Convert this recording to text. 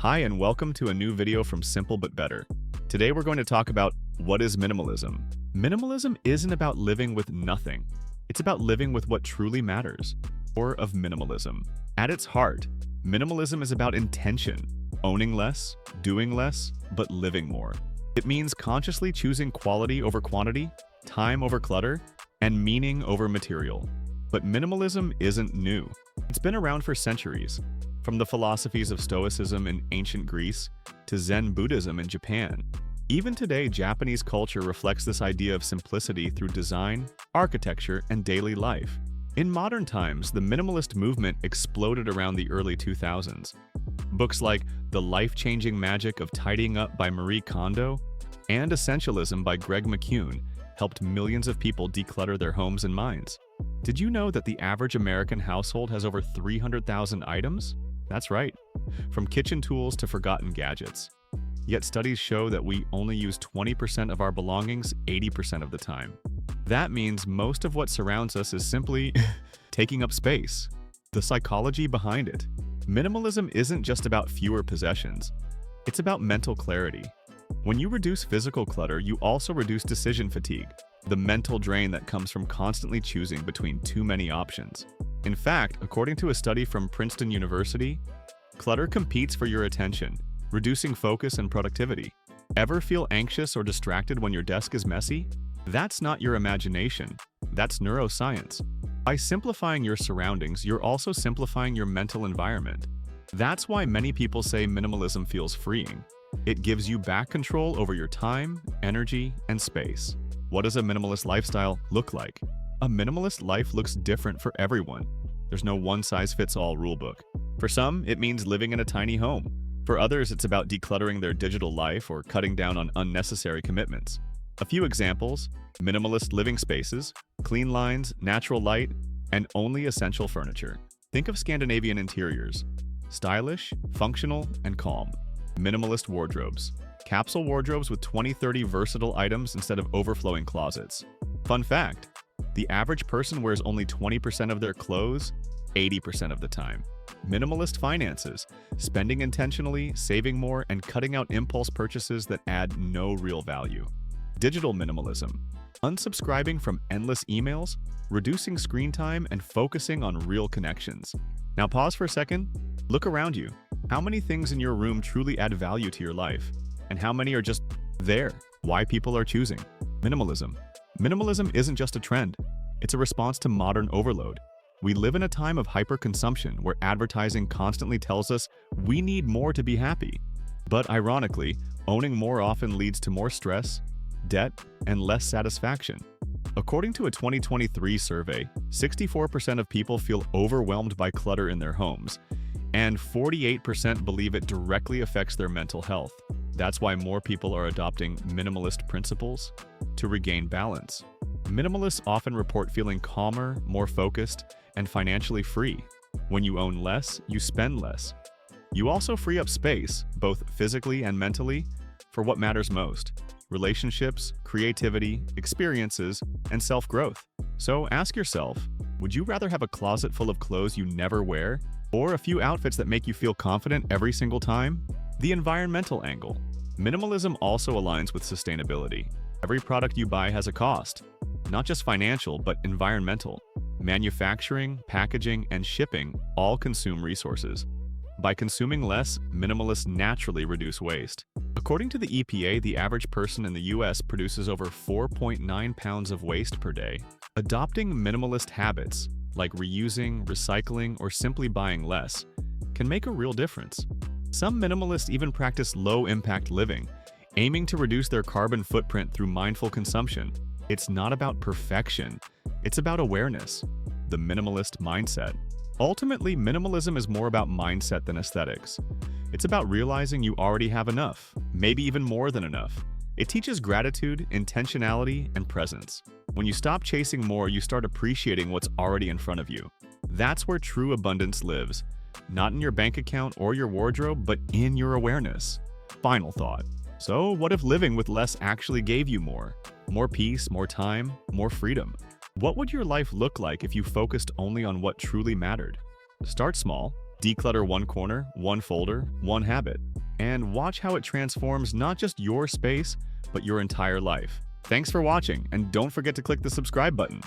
Hi and welcome to a new video from Simple But Better. Today we're going to talk about what is minimalism. Minimalism isn't about living with nothing. It's about living with what truly matters. Or of minimalism. At its heart, minimalism is about intention, owning less, doing less, but living more. It means consciously choosing quality over quantity, time over clutter, and meaning over material. But minimalism isn't new. It's been around for centuries. From the philosophies of Stoicism in ancient Greece to Zen Buddhism in Japan. Even today, Japanese culture reflects this idea of simplicity through design, architecture, and daily life. In modern times, the minimalist movement exploded around the early 2000s. Books like The Life-Changing Magic of Tidying Up by Marie Kondo and Essentialism by Greg McKeown helped millions of people declutter their homes and minds. Did you know that the average American household has over 300,000 items? That's right, from kitchen tools to forgotten gadgets. Yet studies show that we only use 20% of our belongings 80% of the time. That means most of what surrounds us is simply taking up space. The psychology behind it. Minimalism isn't just about fewer possessions. It's about mental clarity. When you reduce physical clutter, you also reduce decision fatigue, the mental drain that comes from constantly choosing between too many options. In fact, according to a study from Princeton University, clutter competes for your attention, reducing focus and productivity. Ever feel anxious or distracted when your desk is messy? That's not your imagination. That's neuroscience. By simplifying your surroundings, you're also simplifying your mental environment. That's why many people say minimalism feels freeing. It gives you back control over your time, energy, and space. What does a minimalist lifestyle look like? A minimalist life looks different for everyone. There's no one-size-fits-all rulebook. For some, it means living in a tiny home. For others, it's about decluttering their digital life or cutting down on unnecessary commitments. A few examples: minimalist living spaces, clean lines, natural light, and only essential furniture. Think of Scandinavian interiors. Stylish, functional, and calm. Minimalist wardrobes. Capsule wardrobes with 20-30 versatile items instead of overflowing closets. Fun fact: the average person wears only 20% of their clothes 80% of the time. Minimalist finances. Spending intentionally, saving more, and cutting out impulse purchases that add no real value. Digital minimalism. Unsubscribing from endless emails, reducing screen time, and focusing on real connections. Now pause for a second. Look around you. How many things in your room truly add value to your life? And how many are just there? Why people are choosing minimalism. Minimalism isn't just a trend. It's a response to modern overload. We live in a time of hyperconsumption where advertising constantly tells us we need more to be happy. But ironically, owning more often leads to more stress, debt, and less satisfaction. According to a 2023 survey, 64% of people feel overwhelmed by clutter in their homes, and 48% believe it directly affects their mental health. That's why more people are adopting minimalist principles to regain balance. Minimalists often report feeling calmer, more focused, and financially free. When you own less, you spend less. You also free up space, both physically and mentally, for what matters most: relationships, creativity, experiences, and self-growth. So ask yourself, would you rather have a closet full of clothes you never wear, or a few outfits that make you feel confident every single time? The environmental angle. Minimalism also aligns with sustainability. Every product you buy has a cost, not just financial, but environmental. Manufacturing, packaging, and shipping all consume resources. By consuming less, minimalists naturally reduce waste. According to the EPA, the average person in the US produces over 4.9 pounds of waste per day. Adopting minimalist habits, like reusing, recycling, or simply buying less, can make a real difference. Some minimalists even practice low-impact living, aiming to reduce their carbon footprint through mindful consumption. It's not about perfection, it's about awareness, the minimalist mindset. Ultimately, minimalism is more about mindset than aesthetics. It's about realizing you already have enough, maybe even more than enough. It teaches gratitude, intentionality, and presence. When you stop chasing more, you start appreciating what's already in front of you. That's where true abundance lives. Not in your bank account or your wardrobe, but in your awareness. Final thought. So what if living with less actually gave you more? More peace, more time, more freedom? What would your life look like if you focused only on what truly mattered? Start small. Declutter one corner, one folder, one habit, and watch how it transforms not just your space, but your entire life. Thanks for watching, and don't forget to click the subscribe button.